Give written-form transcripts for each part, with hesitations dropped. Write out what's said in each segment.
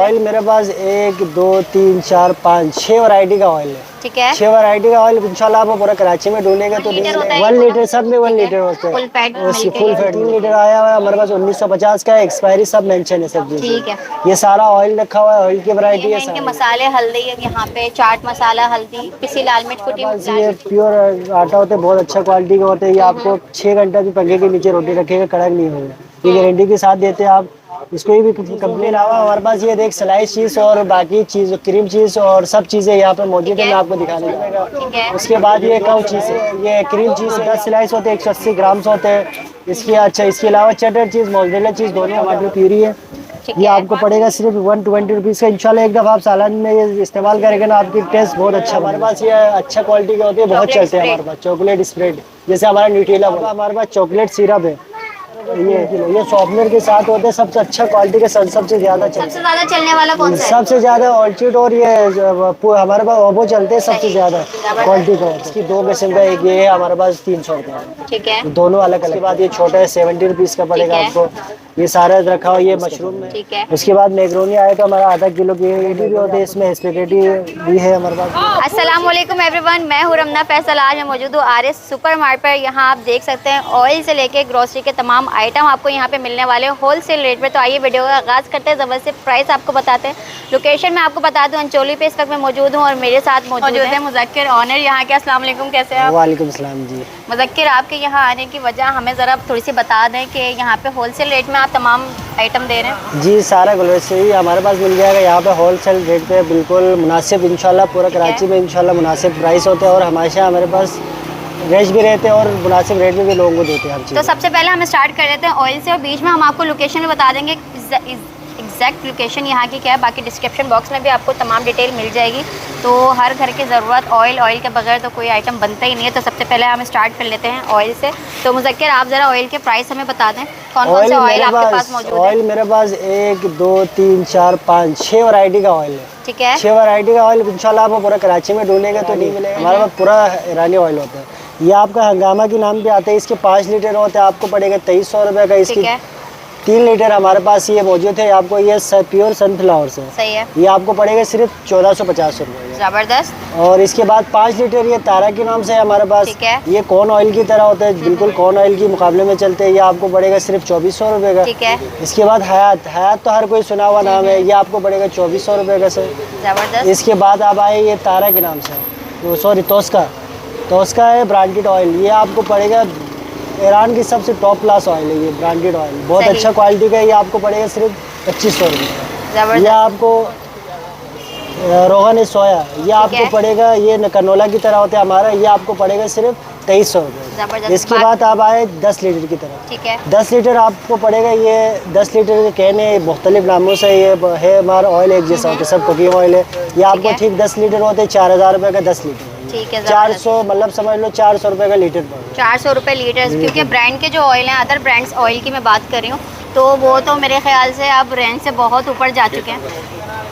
Oil मेरे पास 1 2 3 4 5 6 variety का oil है। ठीक है, 6 वैरायटी का ऑयल इंशाल्लाह आपको पूरा कराची में ढूंढेंगे तो 1 लीटर सब में 1 लीटर होते फुल फैट हैं। फुल फैट 3 लीटर आया हुआ है हमारे पास 1950 का है, एक्सपायरी सब मेंशन है सब चीजें। ठीक है। ये सारा ऑयल रखा हुआ है, ऑयल की वैरायटी है इनके मसाले हल्दी है, यहाँ पे चाट मसाला, हल्दी, पिसी लाल मिर्च कुटी, ये प्योर आटा होते हैं, बहुत अच्छा क्वालिटी का होते हैं। ये आपको 6 घंटा भी पंखे के नीचे रोटी रखेगा कड़क नहीं होगा, ये गारंटी के साथ देते हैं आप। इसको भी कंपनी अलावा हमारे पास ये देख स्लाइस चीज़ और बाकी चीज़ क्रीम चीज़ और सब चीज़ें यहाँ पे मौजूद है, मैं आपको दिखाने लगा। उसके बाद ये काउ चीज़ है, ये क्रीम चीज़ 10 स्लाइस होते हैं, 180 ग्राम्स होते हैं। इसके अलावा चटर चीज़ मोज़रेला चीज़ दोनों टमाटर प्यूरी है, ये आपको पड़ेगा सिर्फ 120 रुपीज़ का। इंशाल्लाह एक दफ़ा आप सालन में ये इस्तेमाल करेंगे ना, आपकी टेस्ट बहुत अच्छा। हमारे पास ये अच्छा क्वालिटी के होते हैं, बहुत चलते हैं हमारे पास। चॉकलेट स्प्रेड जैसे हमारा न्यूट्रेला बोला, हमारे पास चॉकलेट सिरप है, ये सॉफ्टवेयर के साथ होते हैं। सबसे अच्छा क्वालिटी के सबसे ज़्यादा चलने वाला कौन सा है? सबसे ज़्यादा ऑर्चिड और ये हमारे पास ओबो चलते हैं सबसे ज़्यादा क्वालिटी का। इसकी 2 किस्म का, एक ये है हमारे पास 300 रुपये, ठीक है, दोनों अलग अलग। बाद ये छोटा है 70 रुपीज़ का पड़ेगा आपको, ये सारा रखा हुआ ये मशरूम में। ठीक है। उसके बाद मैक्रोनी आए तो हमारा आधा किलो की भी होते हैं, इसमें स्पेगेटी भी है हमारे पास। अस्सलाम वालेकुम एवरीवन, मैं हूँ रमना फैसल। आज मैं मौजूद हूँ आर एस सुपर मार्ट पर। यहाँ आप देख सकते हैं ऑयल से लेके ग्रोसरी के तमाम आइटम आपको यहाँ पे मिलने वाले हैं होल सेल रेट पे। तो आइए वीडियो का आगाज़ करते हैं, ज़बरदस्त प्राइस आपको बताते हैं। लोकेशन मैं आपको बता दूँ, अंचोली पे इस वक्त मैं मौजूद हूँ और मेरे साथ मौजूद है मुज़क्किर ऑनर यहाँ के। अस्सलाम वालेकुम, कैसे हैं आप? वालेकुम सलाम जी। मुज़क्किर, आपके यहाँ आने की वजह हमें ज़रा थोड़ी सी बता दें कि यहाँ पे होल सेल रेट में आप तमाम आइटम दे रहे हैं। जी, सारा ग्रोसरी हमारे पास मिल जाएगा यहाँ पे होल सेल रेट पे, बिल्कुल मुनासिब। इंशाल्लाह पूरा कराची में इंशाल्लाह मुनासिब प्राइस होते हैं और हमेशा हमारे पास रेट भी रहते हैं और मुनासिब रेट में भी लोगों को देते हैं हर चीज़। तो सबसे पहले हम स्टार्ट कर लेते हैं ऑयल से और बीच में हम आपको लोकेशन भी बता देंगे, एग्जैक्ट लोकेशन यहाँ की क्या है। बाकी डिस्क्रिप्शन बॉक्स में भी आपको तमाम डिटेल मिल जाएगी। तो हर घर की ज़रूरत ऑयल के बगैर तो कोई आइटम बनता ही नहीं है। तो सबसे पहले हम स्टार्ट कर लेते हैं ऑयल से। तो मुज़क्किर, आप ज़रा ऑयल के प्राइस हमें बता दें, कौन कौन से ऑयल आपके पास मौजूद है? ऑयल मेरे पास 1 2 3 4 5 6 वैरायटी का ऑयल है। ठीक है, 6 वैरायटी का ऑयल इंशाल्लाह आपको पूरा कराची में ढूंढेंगे तो नहीं मिलेगा। हमारे पास पूरा ईरानी ऑयल होता है। ये आपका हंगामा के नाम पे आता है, इसके 5 लीटर होते हैं, आपको पड़ेगा 2300 रुपये का। इसकी 3 लीटर हमारे पास ये मौजूद है आपको, ये प्योर सनफ्लावर से सही है, ये आपको पड़ेगा सिर्फ 1450 रुपये। ज़बरदस्त। और इसके बाद 5 लीटर ये तारा के नाम से है हमारे पास। ठीक है, ये कॉर्न ऑयल की तरह होता है, बिल्कुल कॉर्न ऑयल के मुकाबले में चलते हैं। ये आपको पड़ेगा सिर्फ 2400 रुपये का। ठीक है। इसके बाद हयात तो हर कोई सुना हुआ नाम है, ये आपको पड़ेगा 2400 रुपये का सर। ज़बरदस्त। इसके बाद आप आए ये तारा के नाम से, सॉरी तोस्का है ब्रांडेड ऑयल, ये आपको पड़ेगा ईरान की सबसे टॉप क्लास ऑयल है ये ब्रांडेड ऑयल, बहुत अच्छा क्वालिटी का है। ये आपको पड़ेगा सिर्फ 2500 रुपये का। ये आपको रोगन सोया, ये आपको पड़ेगा, ये कनोला की तरह होता है हमारा, ये आपको पड़ेगा सिर्फ 2300 रुपये। इसके बाद आप आए 10 लीटर की तरफ। ठीक है, 10 लीटर आपको पड़ेगा, ये 10 लीटर के कहने मुख्तलिफ नामों से ये है, हमारा ऑयल एक जैसा होता है, सब कुकिंग ऑयल है। ये आपको ठीक 10 लीटर होते हैं, 4000 रुपये का 10 लीटर। ठीक है, 400 मतलब समझ लो 400 रुपये का लीटर पड़ेगा। 400 रुपये लीटर। क्योंकि ब्रांड के जो ऑयल हैं, अदर ब्रांड्स ऑयल की मैं बात कर रही हूँ, तो वो तो मेरे ख्याल से अब रेंज से बहुत ऊपर जा चुके हैं।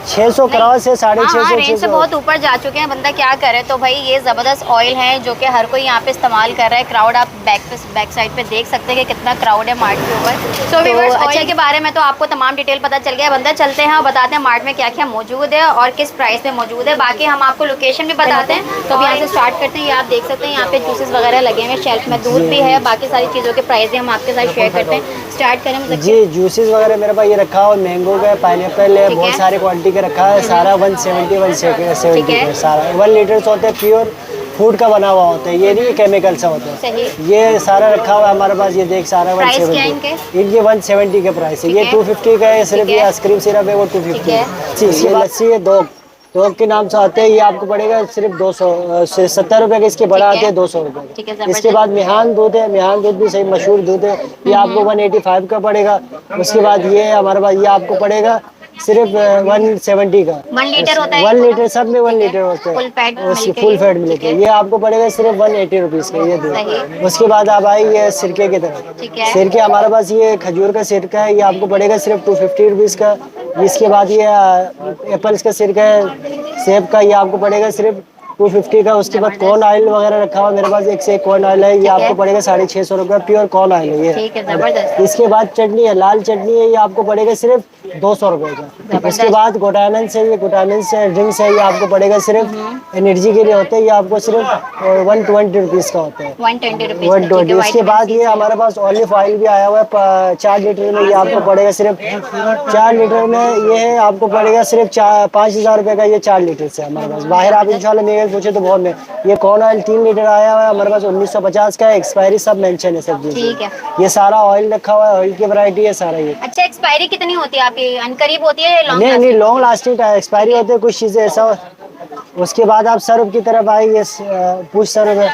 600 क्रॉस से 650 रेंज से बहुत ऊपर जा चुके हैं। बंदा क्या करे। तो भाई ये ज़बरदस्त ऑयल है जो कि हर कोई यहाँ पे इस्तेमाल कर रहा है। क्राउड आप बैक साइड पे देख सकते हैं कि कितना क्राउड है मार्ट के ऊपर। सो व्यूअर्स, ऑयल के बारे में तो आपको तमाम डिटेल पता चल गया। बंदा चलते हैं और बताते हैं मार्ट में क्या क्या मौजूद है और किस प्राइस में मौजूद है। बाकी हम आपको लोकेशन भी बताते हैं। तो अब यहाँ से स्टार्ट करते हैं। ये आप देख सकते हैं यहाँ पे जूसेस वगैरह लगे हुए शेल्फ में, दूध भी है, बाकी सारी चीज़ों के प्राइस हम आपके साथ शेयर करते हैं। स्टार्ट करें जी। जूसेस वगैरह मेरे पास ये रखा हुआ, मैंगो का, पाइनएप्पल है, बहुत सारी क्वालिटी का रखा है। सारा 170 170 सारा 1 लीटर होते हैं, प्योर फूड का बना हुआ होता है, ये नहीं केमिकल से होता है। ये सारा रखा हुआ है हमारे पास, ये देख सारा 170 इनके 170 के प्राइस है। ये 250 का है, सिर्फ ये आइसक्रीम सिरप है वो 250 है। इसकी लस्सी है दो के नाम से आते हैं, ये आपको पड़ेगा सिर्फ 270 रुपये का। इसके बड़ा आते हैं 200 रुपये का। इसके बाद मिहान दूध है, मिहान दूध भी सही मशहूर दूध है, ये आपको 185 का पड़ेगा। उसके बाद ये हमारे पास ये आपको पड़ेगा सिर्फ 170 का। 1 लीटर होता है, 1 लीटर सब में 1 लीटर होता है, फुल फैट मिल्क है। ये आपको पड़ेगा सिर्फ 180 रुपीज़ का ये दूध। उसके बाद आप आए ये सिरके की तरफ। सिरके हमारे पास ये खजूर का सिरका है, ये आपको पड़ेगा सिर्फ 250 रुपीज़ का। इसके बाद ये एप्पल्स का सिरका है, सेब का, ये आपको पड़ेगा सिर्फ 250 का। उसके बाद कॉर्न ऑयल वगैरह रखा हुआ मेरे पास, एक से एक कॉर्न ऑयल है, ये आपको पड़ेगा 650 रुपये, प्योर कॉर्न ऑयल है ये। ठीक है, जबरदस्त। इसके बाद चटनी है, लाल चटनी है, ये आपको पड़ेगा सिर्फ 200 रुपये का। उसके बाद गुटानन से, ये गुटानन से ड्रिंक्स है, ये आपको पड़ेगा सिर्फ एनर्जी के लिए होते हैं, ये आपको सिर्फ 120 रुपीज़ का होता है, 120 रुपीज 120। उसके बाद ये हमारे पास ऑलिव ऑयल भी आया हुआ है 4 लीटर में, ये आपको पड़ेगा सिर्फ 4 लीटर में, ये है आपको पड़ेगा सिर्फ 5,000 रुपये का, ये 4 लीटर से हमारे पास। बाहर आप इंशाल्लाह मेरे पूछे तो बहुत में। ये कॉर्न ऑयल 3 लीटर आया हुआ है हमारे पास, 1950 का, एक्सपायरी सब मेंशन है सब चीज़। ठीक है। ये सारा ऑयल रखा हुआ है, ऑयल की वैरायटी है सारा ये। अच्छा, एक्सपायरी कितनी होती है आपकी? अनकरीब होती है या नहीं लॉन्ग? लॉन्ग लास्टिंग एक्सपायरी होते हैं कुछ चीज़ें ऐसा। उसके बाद आप सर्व की तरफ आएंगे, पुश सर्व है,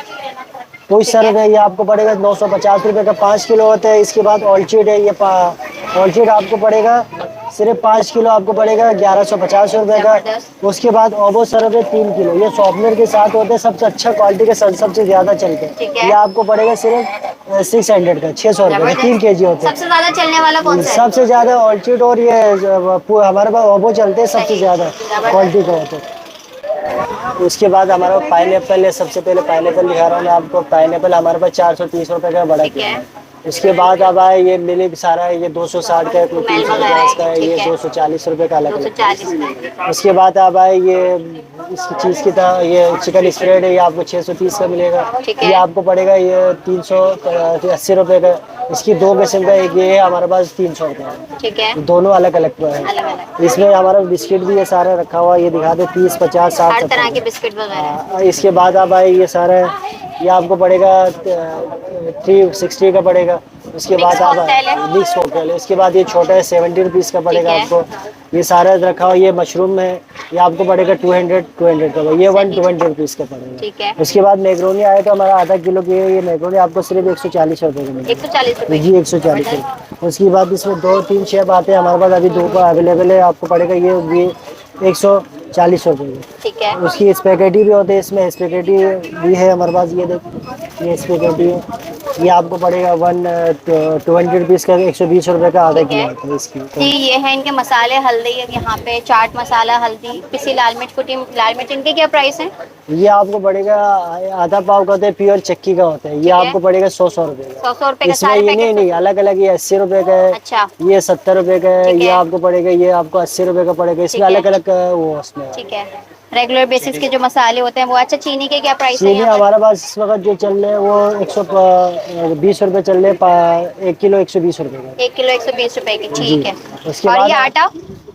पुश सर्व है, ये आपको पड़ेगा 950 रुपये का, 5 किलो होता है। इसके बाद ऑल्चिड है, ये ऑल्चिड आपको पड़ेगा सिर्फ 5 किलो, आपको पड़ेगा 1150 रुपये का। उसके बाद ओबो सर्व है 3 किलो, ये सॉफ्टवेयर के साथ होते हैं, सबसे अच्छा क्वालिटी के सबसे ज़्यादा चलते हैं। ये आपको पड़ेगा सिर्फ 600 का, 600 रुपये का, 3 kg होते हैं। सबसे ज्यादा चलने वाला कौन सा है? सबसे ज़्यादा ऑल्चिड और ये हमारे पास ओबो चलते हैं, सबसे ज़्यादा क्वालिटी का होते हैं। उसके बाद हमारे पास पाइनएप्पल है, सबसे पहले पाइनएप्पल दिखा रहा हूँ मैं आपको। पाइनएप्पल हमारे पास 430 रुपये का बड़ा किलो है। उसके बाद अब आए ये मिल्क सारा है, ये 260 का है, 350 का है, ये 240 रुपये का अलग है। उसके बाद अब आए ये इसकी चीज़ की तरह ये चिकन स्प्रेड है, ये आपको 630 का मिलेगा, ये आपको पड़ेगा ये 380 रुपये का। इसकी 2 किस्म का, एक ये है हमारे पास 300 रुपये का, ठीक है, दोनों अलग अलग है। इसमें हमारा बिस्किट भी ये सारा रखा हुआ, ये दिखा दे 30, 50, 60 हर तरह के बिस्किट वगैरह। इसके बाद अब आए ये सारा ये आपको पड़ेगा 360 का पड़ेगा। उसके बाद आप मिक्स कॉकटेल है। उसके बाद ये छोटा है 70 रुपीज़ का पड़ेगा आपको। ये सारा रखा हुआ, ये मशरूम है, ये आपको पड़ेगा 200 का, ये 120 रुपीज़ का पड़ेगा। ठीक है। उसके बाद मैक्रोनी आया तो हमारा आधा किलो की है, ये मैक्रोनी आपको सिर्फ 140 रुपये का मिलेगा। 140 रुपये जी 140 रुपये। उसके बाद इसमें 2-3 शेप आते हैं हमारे पास, अभी 2 का अवेलेबल है, आपको पड़ेगा ये 140 रुपये की। ठीक है। उसकी स्पेगेटी भी होते हैं, इसमें स्पेगेटी भी है हमारे पास, ये देखो ये स्पेगेटी है, ये आपको पड़ेगा 120 रुपीज़ का, 120 रुपये का आधा किलो आता है इसकी। जी, ये है इनके मसाले, हल्दी यहाँ पे चाट मसाला, हल्दी, पिसी लाल मिर्च, कुटी लाल मिर्च, इनके क्या प्राइस हैं? ये आपको पड़ेगा आधा पाव का होता है, प्योर चक्की का होता है, ये आपको पड़ेगा 100 रुपये का। 100 रुपये का इसमें सारे ये पैकेट? नहीं अलग अलग, ये 80 रुपये का है, अच्छा, ये 70 रुपये का है, ठीक ये है। आपको पड़ेगा, ये आपको 80 रुपये का पड़ेगा। इसमें अलग अलग वो उसमें ठीक है। रेगुलर बेसिस के जो मसाले होते हैं वो। अच्छा, चीनी के क्या प्राइस है चीनी यहाँ पर? हमारे पास इस वक्त जो चल रहे हैं वो 120 रुपये चल रहे हैं, 1 किलो 120 रुपये का। 1 किलो 120 रुपए की, ठीक है। उसके और बाद ये आटा?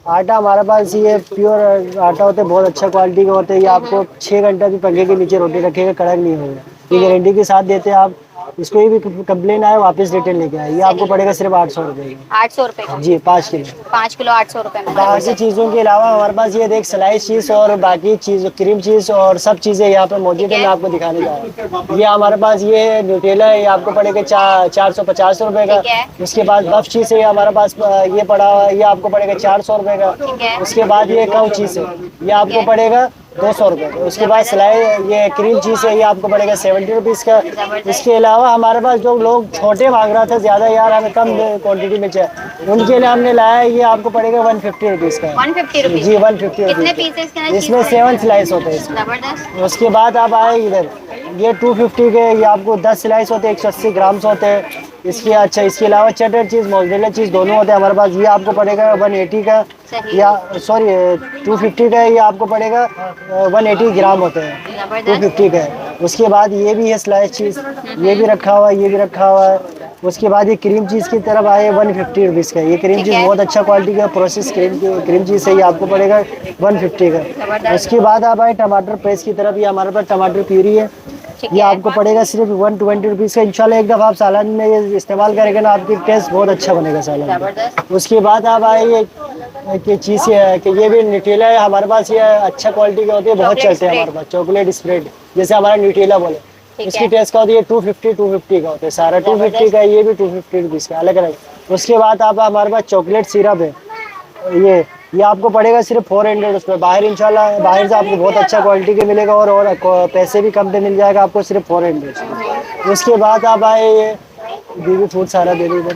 आटा हमारे पास ये प्योर आटा होता है, बहुत अच्छा क्वालिटी का होता है, ये आपको 6 घंटा भी पंखे के नीचे रोटी रखेगा, कड़क नहीं होगा, ये गारंटी के साथ देते हैं। आप इसको भी कंप्लेन आए वापस रिटर्न लेके आए, ये आपको पड़ेगा सिर्फ 800 रुपये का। 800 रुपए का? जी 5 किलो। 5 किलो 800 रुपए में। बाकी चीज़ों के अलावा हमारे पास ये देख स्लाइस चीज़ और बाकी चीज़ क्रीम चीज़ और सब चीज़ें यहाँ पे मौजूद है, मैं आपको दिखाने जा रहा हूँ। ये हमारे पास ये न्यूटेला है, ये आपको पड़ेगा 450 रुपये का। उसके बाद बफ चीज़ है, ये हमारे पास ये पड़ा हुआ है, ये आपको पड़ेगा 400 रुपये का। उसके बाद ये काउ चीज़ है, ये आपको पड़ेगा 200 रुपये का। उसके बाद सिलाई ये क्रीम चीज़ है, ये आपको पड़ेगा 70 रुपीज़ का। इसके अलावा हमारे पास जो लोग छोटे मांग रहा था, ज़्यादा यार हमें कम क्वांटिटी में चाहिए, उनके लिए हमने लाया है, ये आपको पड़ेगा 150 रुपीज़ का। 150 रुपीज़? जी 150 कितने रुपीज़। पीसेस के? इसमें 7 स्लाइस होते हैं इसमें। जबरदस्त। उसके बाद आप आए इधर, ये 250 के, ये आपको 10 स्लाइस होते हैं, 180 ग्राम्स होते हैं इसके। अच्छा, इसके अलावा चटर चीज़ मोज़रेला चीज़ दोनों होते हैं हमारे पास, ये आपको पड़ेगा 180 का, या सॉरी 250 का है, ये आपको पड़ेगा 180 ग्राम होते हैं, 250 का है। उसके बाद ये भी है स्लाइस चीज़, ये भी रखा हुआ है, ये भी रखा हुआ है। उसके बाद ये क्रीम चीज़ की तरफ आए 150 रुपीज़ का, ये क्रीम चीज़ बहुत अच्छा क्वालिटी का प्रोसेस क्रीम चीज़ है, ये आपको पड़ेगा 150 का। उसके बाद आप आए टमाटर पेस्ट की तरफ, ये हमारे पास टमाटर प्यूरी है, ये आपको पड़ेगा सिर्फ 120 रुपीज़ का। इंशाल्लाह एक दफ़ा आप सालन में ये इस्तेमाल करेंगे ना, आपकी टेस्ट बहुत अच्छा बनेगा सालन में। उसके बाद आप आए ये चीज़ है कि ये भी न्यूटेला है हमारे पास, ये अच्छा क्वालिटी के होते हैं, बहुत चलते हैं हमारे पास। चॉकलेट स्प्रेड जैसे हमारा न्यूटेला बोले, इसकी टेस्ट का होती है 250 का होता है सारा, 250 का, ये भी 250 रुपीज़ का अलग अलग। उसके बाद आप हमारे पास चॉकलेट सिरप है, ये आपको पड़ेगा सिर्फ 400 उसमें। बाहर इंशाल्लाह बाहर से आपको बहुत अच्छा क्वालिटी के मिलेगा और पैसे भी कम पे मिल जाएगा आपको, सिर्फ 400। उसके बाद आप आए ये बेबी फूड सारा बेबी फूड,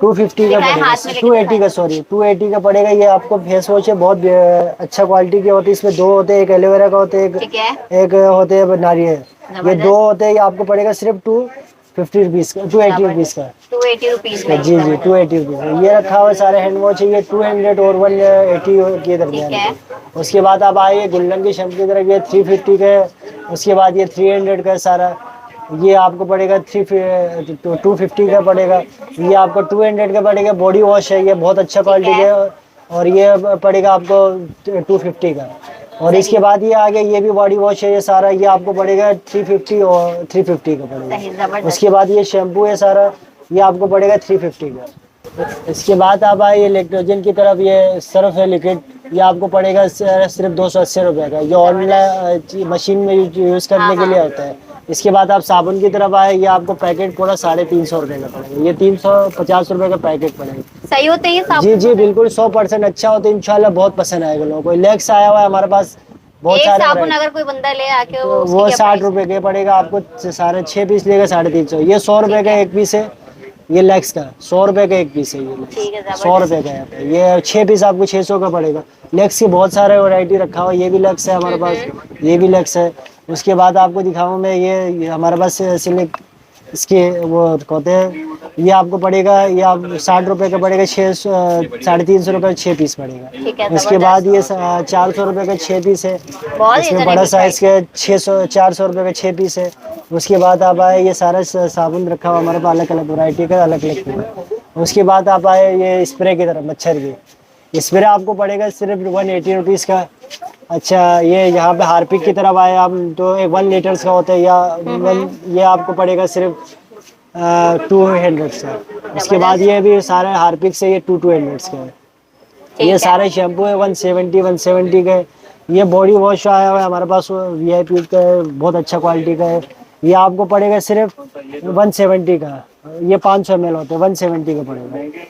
250 का दिखाएं, पड़ेगा, हाथ में लेके 280 का, सॉरी 280 का पड़ेगा। ये आपको फेस वॉश है, बहुत अच्छा क्वालिटी के होते हैं। इसमें दो होते हैं, एक एलोवेरा का होते हैं, ठीक है, एक होते हैं नारियल। ये जबरदस्त। दो होते हैं, ये आपको पड़ेगा सिर्फ 250 रुपीज़ का, 280 रुपीज़ का। 280 रुपीज इसका में। जी जी 280 रुपीज़। ये रखा हुआ है सारे हैंड वॉश है, ये 200 और 180 के दरमियान ठीक है। है। उसके बाद आप आइए गुल्लन के शैम्पू की तरफ, ये 350 का है। उसके बाद ये 300 का है सारा, ये आपको पड़ेगा 250 का पड़ेगा। ये आपको 200 का पड़ेगा। बॉडी वॉश है, ये बहुत अच्छा क्वालिटी है। का है, और ये पड़ेगा आपको 250 का। और सही। इसके बाद ये आ गया, ये भी बॉडी वॉश है, ये सारा ये आपको पड़ेगा 350 और 350 का सही, पड़ेगा। जबरदस्त। उसके बाद ये शैम्पू है सारा, ये आपको पड़ेगा 350 का। इसके बाद आप आए इलेक्ट्रोजन की तरफ, ये सर्फ है लिक्विड, ये आपको पड़ेगा सिर्फ 280 रुपये का। ये ऑनलाइन मशीन में यूज़ करने के लिए होता है। इसके बाद आप साबुन की तरफ आए, ये आपको पैकेट पूरा 350 रुपये का पड़ेगा। ये 350 रुपये का पैकेट पड़ेगा। सही होते हैं ये साबुन? जी जी बिल्कुल 100% अच्छा होता है, इंशाल्लाह बहुत पसंद आएगा लोगों को। लेक्स आया हुआ है हमारे पास बहुत एक सारे साबुन variety। अगर कोई बंदा ले आके तो उसकी वो क्या 60 प्राइस? रुपये के पड़ेगा आपको, सारे 6 पीस लेगा 350। ये 100 रुपये का एक पीस है, ये लेक्स का 100 रुपये का एक पीस है। ये ठीक है, जबरदस्त। 100 रुपये का है। ये 6 पीस आपको 600 का पड़ेगा। लेक्स की बहुत सारे वैरायटी रखा हुआ है, ये भी लेक्स है हमारे पास, ये भी लेक्स है। उसके बाद आपको दिखाऊँ मैं, ये हमारे पास सिलिक इसके वो कहते हैं, ये आपको पड़ेगा, ये आप 60 रुपये का पड़ेगा, 350 रुपये का 6 पीस पड़ेगा। ठीक है, उसके बाद ये 400 रुपये का 6 पीस है। बहुत इसमें reasonable बड़ा साइज price के 400 रुपये का 6 पीस है। उसके बाद आप आए, ये सारा साबुन रखा हुआ हमारे पास अलग अलग वैरायटी का, अलग अलग। उसके बाद आप आए ये स्प्रे की तरफ, मच्छर की स्प्रे आपको पड़ेगा सिर्फ 180 रुपीज़ का। अच्छा, ये यहाँ पे हार्पिक की तरफ आए आप, तो 1 लीटर का होता है, ये आपको पड़ेगा सिर्फ 200 का। उसके बाद ये भी सारे हार्पिक से ये 200 का है। ये सारे शैम्पू है 170 का है। ये बॉडी वॉश आया हुआ है हमारे पास, VIP का है, बहुत अच्छा क्वालिटी का है। ये आपको पड़ेगा सिर्फ 170 का। ये 500 ml होते हैं, 170 का पड़ेगा।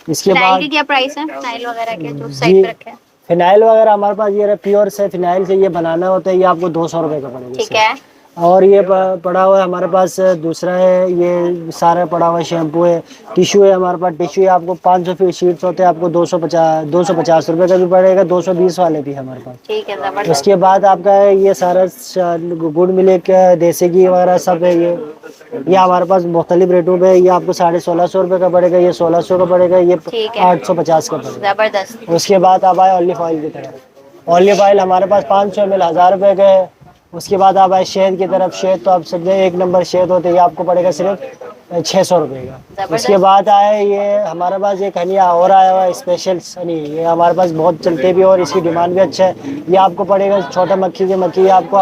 इसके फिनाइल बाद की क्या प्राइस है? फिनाइल वगैरह के जो जी साइड पे रखे हैं। फिनाइल वगैरह हमारे पास ये प्योर से फिनाइल से ये बनाना होता है, ये आपको 200 रुपये का पड़ेगा। ठीक है, और ये पड़ा हुआ है हमारे पास दूसरा है, ये सारा पड़ा हुआ शैम्पू है। टिश्यू है हमारे पास, टिश्यू आपको 500 शीट्स होते हैं, आपको 250 रुपये का भी पड़ेगा, 220 वाले भी हमारे पास। ठीक है, जबरदस्त। उसके बाद आपका है ये सारा गुड़ मिल्क देसी घी वगैरह सब है। ये हमारे पास मुख्तलिफ रेटों पे, ये आपको 1650 रुपये का पड़ेगा, ये 1600 का पड़ेगा, ये ठीक है। 850 का पड़ेगा। जबरदस्त। उसके बाद आप आए ऑलिव ऑयल की तरफ। ऑलिव ऑयल हमारे पास 500 ml 1000 रुपये का है। उसके बाद आप आए शहद की तरफ। शहद तो आप समझे 1 नंबर शहद होते हैं, ये आपको पड़ेगा सिर्फ 600 रुपये का। जबरदस्त। उसके बाद आए ये हमारे पास एक हनी और आया हुआ है स्पेशल हनी, ये हमारे पास बहुत चलते भी और इसकी डिमांड भी अच्छा है। ये आपको पड़ेगा छोटा मक्खी ये आपको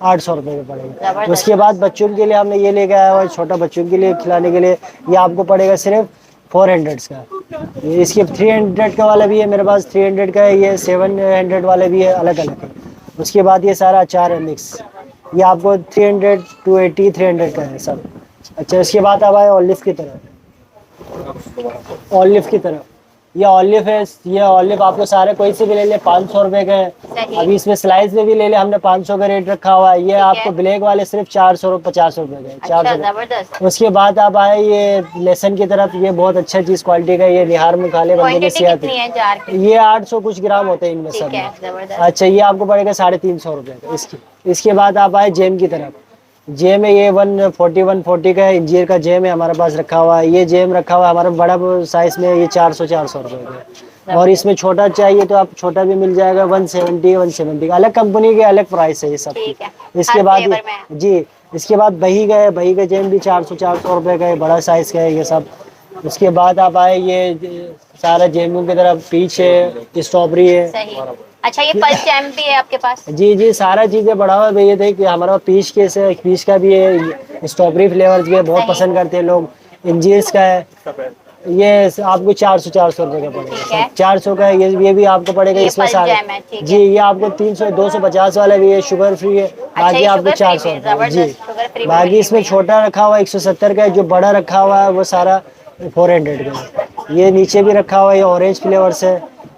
800 रुपये का पड़ेगा। जबरदस्त। उसके बाद बच्चों के लिए हमने ये लेके आया हुआ है, छोटा बच्चों के लिए खिलाने के लिए, ये आपको पड़ेगा सिर्फ 400 का। इसके 300 का वाला भी है मेरे पास, 300 का है, ये 700 वाले भी है, अलग अलग है। उसके बाद ये सारा अचार है मिक्स, ये आपको 300, 280, 300 का है सब। अच्छा, इसके बाद अब आए ऑलिव की तरफ। ऑलिव की तरफ ये ऑलिव है, ये ऑलिव आपको सारे कोई से भी ले ले 500 रुपये का है। सही। अभी इसमें स्लाइस में भी ले ले, हमने 500 का रेट रखा हुआ है। ये आपको ब्लैक वाले सिर्फ 450 रुपये का है, अच्छा, 400। जबरदस्त। उसके बाद आप आए ये लहसुन की तरफ, ये बहुत अच्छा चीज़ क्वालिटी का है, ये निहार में खाले बंदे की क्वांटिटी सेहत कितनी है। है जार की? ये 800 कुछ ग्राम होते हैं इनमें सब ठीक है, में। जबरदस्त। अच्छा, ये आपको पड़ेगा 350 रुपये का। इसके बाद आप आए जेम की तरफ। जेम है ये 140 का है, इंजीर का जेम है हमारे पास रखा हुआ है। ये जेम रखा हुआ है हमारा बड़ा साइज में, ये 400 रुपये का है। और इसमें छोटा चाहिए तो आप छोटा भी मिल जाएगा, 170 का। अलग कंपनी के अलग प्राइस है ये सब। ठीक है, इसके हर बाद फ्लेवर में। जी, इसके बाद बही का है, बही का जेम भी 400 रुपये का है, बड़ा साइज का है ये सब। उसके बाद आप आए ये सारा जेमों की तरफ, पीच है, स्ट्रॉबेरी है। सही। अच्छा, ये पल्स जैम भी है आपके पास? जी जी, सारा चीज़ें बढ़ा हुआ है। ये देखिए हमारा पीच के से पीच का भी है, स्ट्रॉबेरी फ्लेवर भी है, बहुत पसंद करते हैं लोग। इंजीर्स का है, ये आपको 400 रुपये का ठीक पड़ेगा। है। 400 का है, ये भी आपको पड़ेगा। ये इसमें पल्स सारे जैम है, ठीक है। जी, ये आपको 300 250 वाला भी है, शुगर फ्री है। बाकी ये आपको शुगर फ्री 400 में, रुपये जी। जबरदस्त, शुगर फ्री में बाकी मिलेगी इसमें भैया। छोटा रखा हुआ है 170 का है, जो बड़ा रखा हुआ है वो सारा 400 का है। ये नीचे भी रखा हुआ है, ये ऑरेंज फ्लेवर से,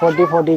40